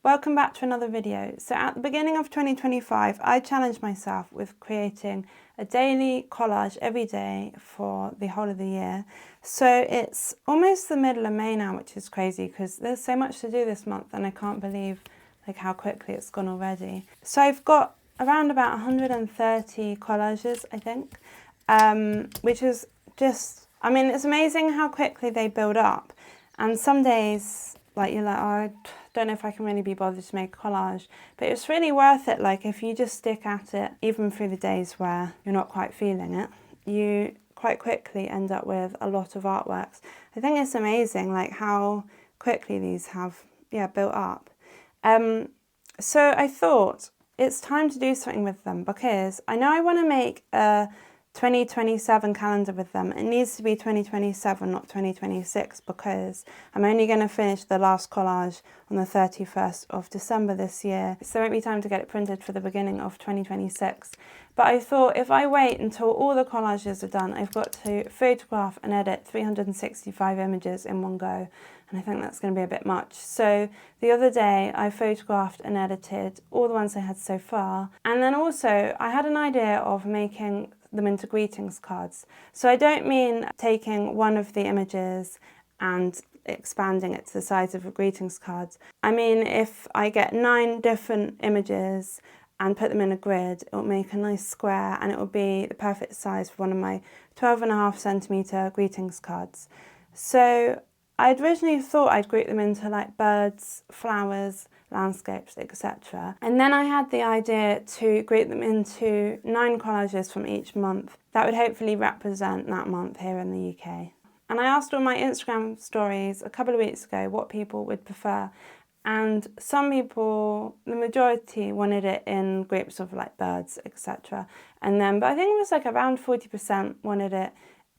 Welcome back to another video. So at the beginning of 2025, I challenged myself with creating a daily collage every day for the whole of the year. So it's almost the middle of May now, which is crazy because there's so much to do this month and I can't believe how quickly it's gone already. So I've got around about 130 collages, I think, which is just, it's amazing how quickly they build up. And some days, you're like, oh, I don't know if I can really be bothered to make a collage, but it's really worth it. If you just stick at it, even through the days where you're not quite feeling it, you quite quickly end up with a lot of artworks. I think it's amazing, how quickly these have, built up. So I thought it's time to do something with them because I know I want to make a 2027 calendar with them. It needs to be 2027, not 2026, because I'm only going to finish the last collage on the 31st of December this year. So it won't be time to get it printed for the beginning of 2026. But I thought if I wait until all the collages are done, I've got to photograph and edit 365 images in one go. And I think that's going to be a bit much. So the other day I photographed and edited all the ones I had so far. And then also I had an idea of making them into greetings cards. So I don't mean taking one of the images and expanding it to the size of a greetings card. I mean, if I get 9 different images and put them in a grid, it'll make a nice square and it will be the perfect size for one of my 12.5cm greetings cards. So I'd originally thought I'd group them into birds, flowers, landscapes, etc. And then I had the idea to group them into 9 collages from each month. That would hopefully represent that month here in the UK. And I asked all my Instagram stories a couple of weeks ago what people would prefer. And some people, the majority, wanted it in groups of birds, etc. But I think it was around 40% wanted it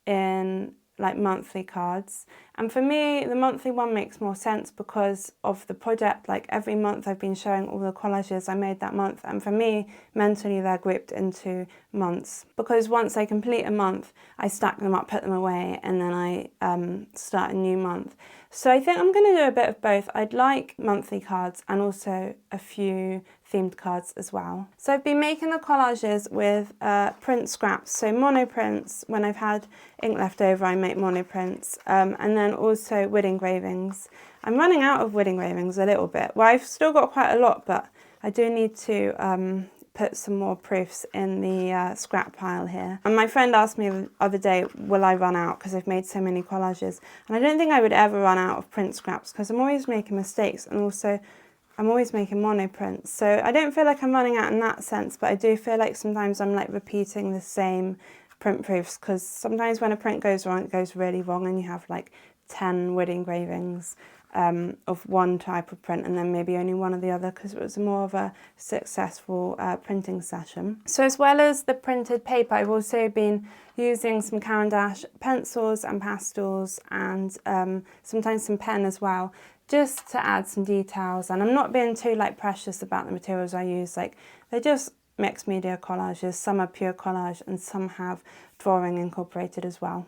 in monthly cards. And for me, the monthly one makes more sense because of the project. Every month I've been showing all the collages I made that month, and for me, mentally they're grouped into months. Because once I complete a month, I stack them up, put them away, and then I start a new month. So I think I'm going to do a bit of both. I'd like monthly cards and also a few themed cards as well. So I've been making the collages with print scraps, so mono prints. When I've had ink left over, I make mono prints, and then also wood engravings. I'm running out of wood engravings a little bit. Well, I've still got quite a lot, but I do need to put some more proofs in the scrap pile here. And my friend asked me the other day, will I run out because I've made so many collages? And I don't think I would ever run out of print scraps because I'm always making mistakes, and also I'm always making mono prints. So I don't feel like I'm running out in that sense, but I do feel like sometimes I'm repeating the same print proofs, because sometimes when a print goes wrong, it goes really wrong and you have 10 wood engravings of one type of print and then maybe only one of the other because it was more of a successful printing session. So as well as the printed paper, I've also been using some Caran pencils and pastels and sometimes some pen as well, just to add some details. And I'm not being too precious about the materials I use. They're just mixed media collages. Some are pure collage and some have drawing incorporated as well.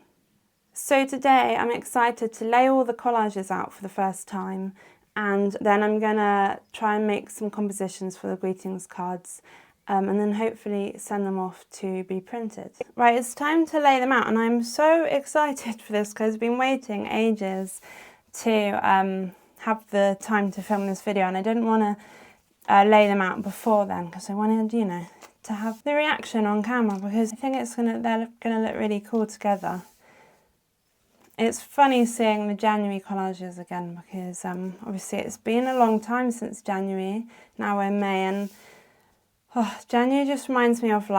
So today I'm excited to lay all the collages out for the first time, and then I'm gonna try and make some compositions for the greetings cards, and then hopefully send them off to be printed. Right, it's time to lay them out, and I'm so excited for this because I've been waiting ages to have the time to film this video, and I didn't want to lay them out before then because I wanted, to have the reaction on camera, because I think they're gonna look really cool together. It's funny seeing the January collages again because obviously it's been a long time since January. Now we're in May, and January just reminds me of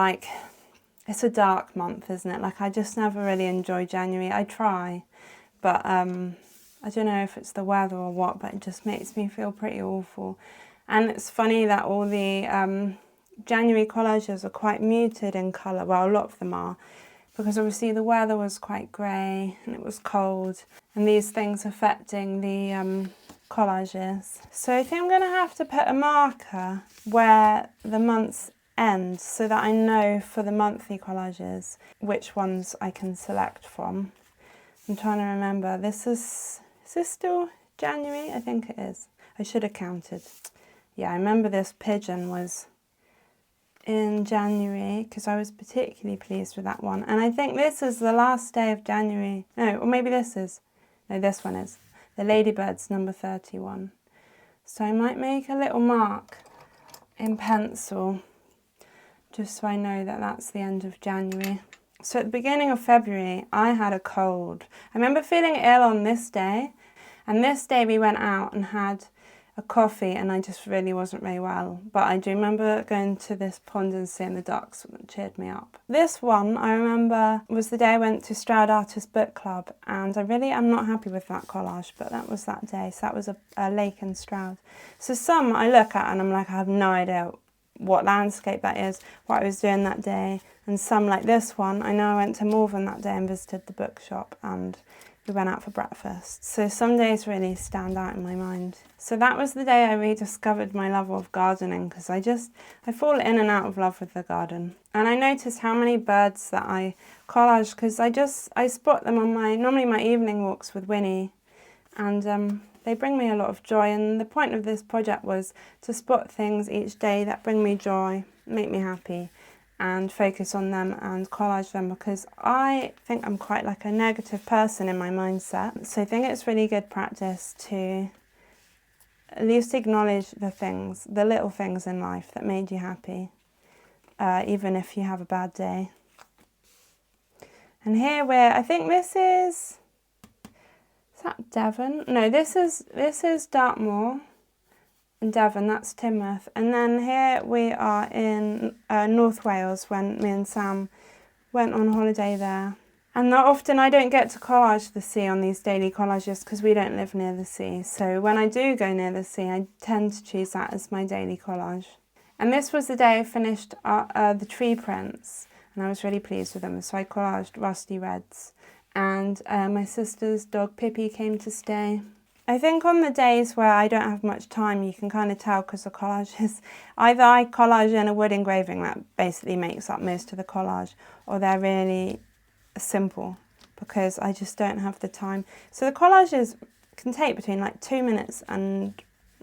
it's a dark month, isn't it? I just never really enjoy January. I try, but I don't know if it's the weather or what, but it just makes me feel pretty awful. And it's funny that all the January collages are quite muted in colour. Well, a lot of them are, because obviously the weather was quite grey and it was cold, and these things affecting the collages. So I think I'm going to have to put a marker where the months end so that I know for the monthly collages which ones I can select from. I'm trying to remember, is this still January? I think it is. I should have counted. Yeah, I remember this pigeon was in January because I was particularly pleased with that one. And I think this is the last day of January. No, or maybe this is. No, this one is. The Ladybirds number 31. So I might make a little mark in pencil just so I know that that's the end of January. So at the beginning of February, I had a cold. I remember feeling ill on this day. And this day we went out and had a coffee and I just really wasn't very well. But I do remember going to this pond and seeing the ducks that cheered me up. This one I remember was the day I went to Stroud Artist Book Club, and I really am not happy with that collage, but that was that day. So that was a lake in Stroud. So some I look at and I'm like, I have no idea what landscape that is, what I was doing that day. And some like this one, I know I went to Malvern that day and visited the bookshop and we went out for breakfast. So some days really stand out in my mind. So that was the day I rediscovered my love of gardening, because I fall in and out of love with the garden. And I noticed how many birds that I collage, because I spot them on normally my evening walks with Winnie, and they bring me a lot of joy. And the point of this project was to spot things each day that bring me joy, make me happy, and focus on them and collage them, because I think I'm quite like a negative person in my mindset. So I think it's really good practice to at least acknowledge the little things in life that made you happy, even if you have a bad day. And here I think this is that Devon? No, this is Dartmoor. In Devon, that's Teignmouth. And then here we are in North Wales when me and Sam went on holiday there. And not often I don't get to collage the sea on these daily collages because we don't live near the sea. So when I do go near the sea, I tend to choose that as my daily collage. And this was the day I finished the tree prints, and I was really pleased with them. So I collaged Rusty Reds. And my sister's dog Pippi came to stay. I think on the days where I don't have much time, you can kind of tell because the collage is either I collage in a wood engraving that basically makes up most of the collage, or they're really simple because I just don't have the time. So the collages can take between like 2 minutes and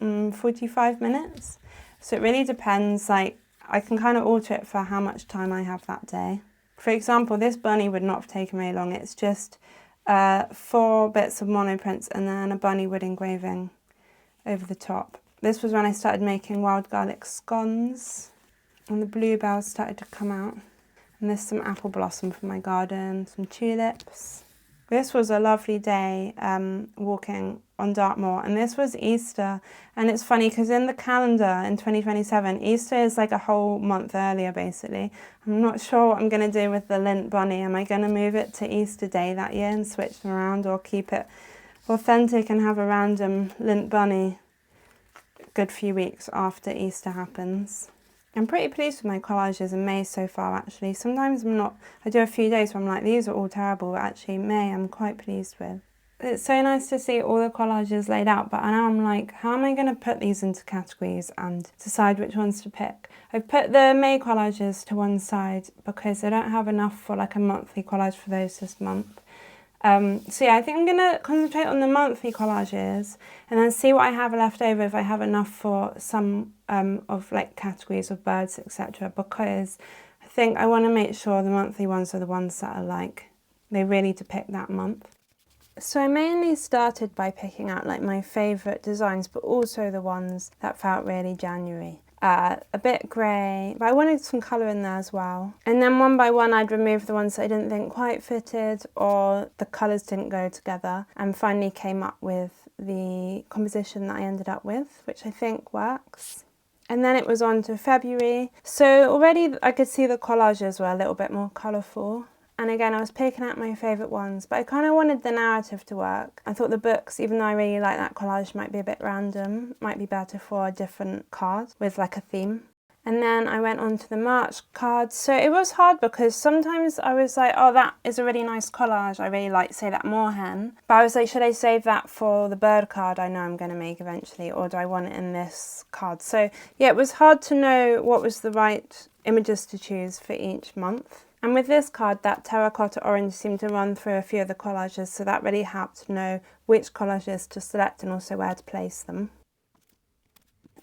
45 minutes. So it really depends. Like I can kind of alter it for how much time I have that day. For example, this bunny would not have taken very long. It's just 4 bits of monoprints and then a bunny wood engraving over the top. This was when I started making wild garlic scones and the bluebells started to come out. And there's some apple blossom from my garden, some tulips. This was a lovely day walking on Dartmoor, and this was Easter. And it's funny because in the calendar in 2027, Easter is like a whole month earlier basically. I'm not sure what I'm going to do with the lint bunny. Am I going to move it to Easter Day that year and switch them around, or keep it authentic and have a random lint bunny a good few weeks after Easter happens? I'm pretty pleased with my collages in May so far actually. Sometimes I'm not. I do a few days where I'm like, these are all terrible, but actually May I'm quite pleased with. It's so nice to see all the collages laid out, but now I'm like, how am I going to put these into categories and decide which ones to pick? I've put the May collages to one side because I don't have enough for like a monthly collage for those this month. So yeah, I think I'm going to concentrate on the monthly collages and then see what I have left over if I have enough for some of like categories of birds, etc. Because I think I want to make sure the monthly ones are the ones that are like, they really depict that month. So I mainly started by picking out like my favourite designs, but also the ones that felt really January. A bit grey, but I wanted some colour in there as well. And then one by one I'd remove the ones that I didn't think quite fitted or the colours didn't go together, and finally came up with the composition that I ended up with, which I think works. And then it was on to February. So already I could see the collages were a little bit more colourful. And again, I was picking out my favourite ones, but I kind of wanted the narrative to work. I thought the books, even though I really like that collage, might be a bit random, might be better for a different card with like a theme. And then I went on to the March cards. So it was hard because sometimes I was like, oh, that is a really nice collage. I really like, say, that moorhen. But I was like, should I save that for the bird card I know I'm going to make eventually, or do I want it in this card? So yeah, it was hard to know what was the right images to choose for each month. And with this card, that terracotta orange seemed to run through a few of the collages, so that really helped to know which collages to select and also where to place them.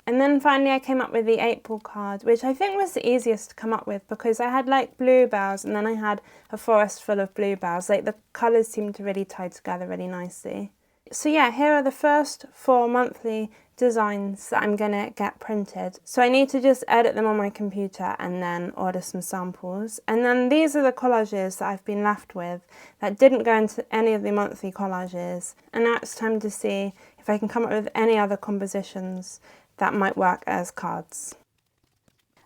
And then finally I came up with the April card, which I think was the easiest to come up with because I had like bluebells and then I had a forest full of bluebells. Like the colours seemed to really tie together really nicely. So yeah, here are the first 4 monthly designs that I'm going to get printed. So I need to just edit them on my computer and then order some samples. And then these are the collages that I've been left with that didn't go into any of the monthly collages. And now it's time to see if I can come up with any other compositions that might work as cards.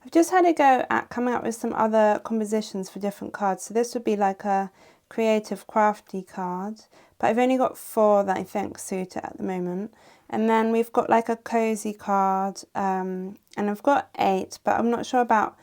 I've just had a go at coming up with some other compositions for different cards. So this would be like a creative crafty card, but I've only got 4 that I think suit it at the moment. And then we've got like a cozy card, and I've got 8, but I'm not sure about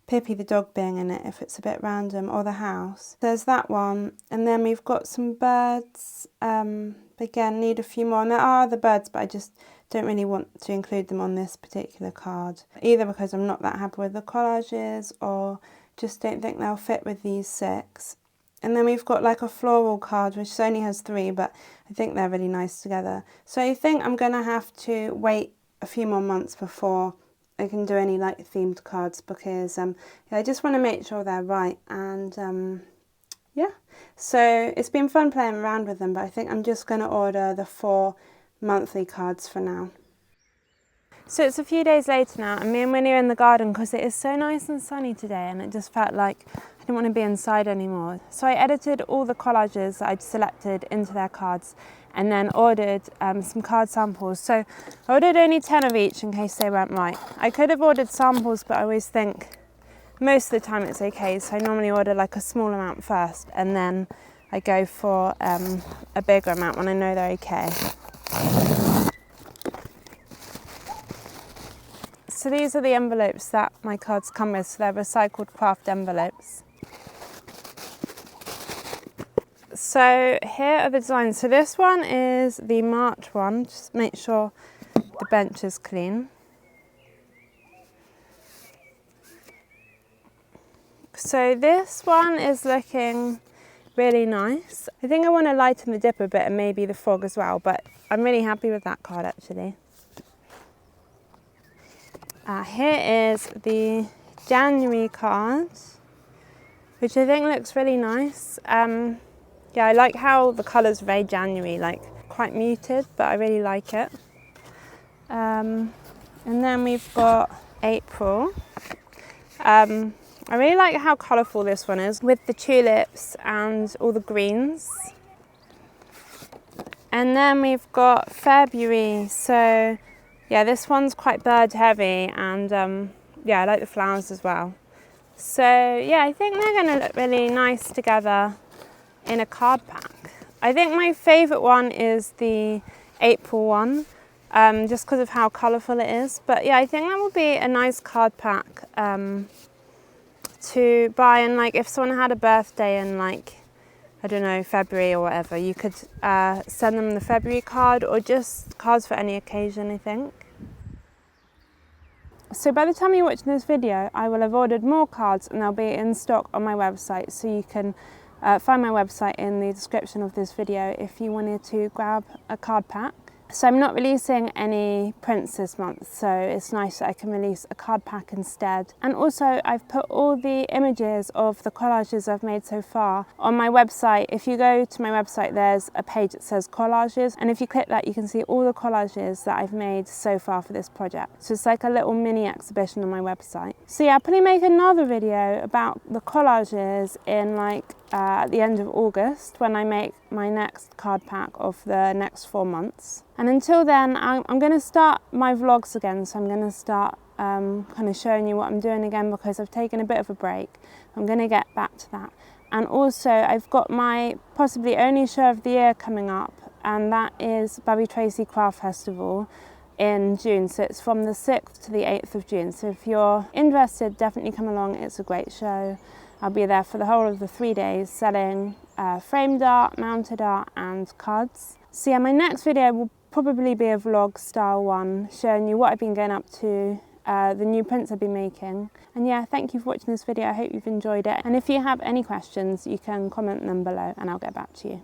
Pippi the dog being in it, if it's a bit random, or the house. There's that one, and then we've got some birds, again need a few more, and there are the birds, but I just don't really want to include them on this particular card, either because I'm not that happy with the collages or just don't think they'll fit with these 6. And then we've got like a floral card, which only has 3, but I think they're really nice together. So I think I'm going to have to wait a few more months before I can do any like themed cards, because yeah, I just want to make sure they're right. And yeah, so it's been fun playing around with them, but I think I'm just going to order the 4 monthly cards for now. So it's a few days later now, and me and Winnie are in the garden because it is so nice and sunny today, and it just felt like I didn't want to be inside anymore. So I edited all the collages that I'd selected into their cards and then ordered some card samples. So I ordered only 10 of each in case they weren't right. I could have ordered samples, but I always think most of the time it's okay. So I normally order like a small amount first and then I go for a bigger amount when I know they're okay. So these are the envelopes that my cards come with. So they're recycled craft envelopes. So here are the designs. So this one is the March one. Just make sure the bench is clean. So this one is looking really nice. I think I want to lighten the dip a bit and maybe the frog as well, but I'm really happy with that card actually. Here is the January card, which I think looks really nice. Yeah, I like how the colours are very January, like quite muted, but I really like it. And then we've got April. I really like how colourful this one is with the tulips and all the greens. And then we've got February. So yeah, this one's quite bird heavy, and yeah, I like the flowers as well. So yeah, I think they're going to look really nice together in a card pack. I think my favourite one is the April one, just because of how colourful it is. But yeah, I think that would be a nice card pack to buy, and like if someone had a birthday in like, I don't know, February or whatever, you could send them the February card, or just cards for any occasion, I think. So by the time you're watching this video, I will have ordered more cards and they'll be in stock on my website, so you can find my website in the description of this video if you wanted to grab a card pack. So I'm not releasing any prints this month, so it's nice that I can release a card pack instead. And also I've put all the images of the collages I've made so far on my website. If you go to my website, there's a page that says Collages, and if you click that you can see all the collages that I've made so far for this project. So it's like a little mini exhibition on my website. So yeah, I'll probably make another video about the collages in like at the end of August, when I make my next card pack of the next 4 months. And until then, I'm going to start my vlogs again, so I'm going to start kind of showing you what I'm doing again, because I've taken a bit of a break. I'm going to get back to that. And also I've got my possibly only show of the year coming up, and that is Babby Tracy Craft Festival in June. So it's from the 6th to the 8th of June. So if you're interested, definitely come along. It's a great show. I'll be there for the whole of the 3 days selling framed art, mounted art and cards. So yeah, my next video will probably be a vlog style one, showing you what I've been going up to, the new prints I've been making. And yeah, thank you for watching this video. I hope you've enjoyed it. And if you have any questions, you can comment them below and I'll get back to you.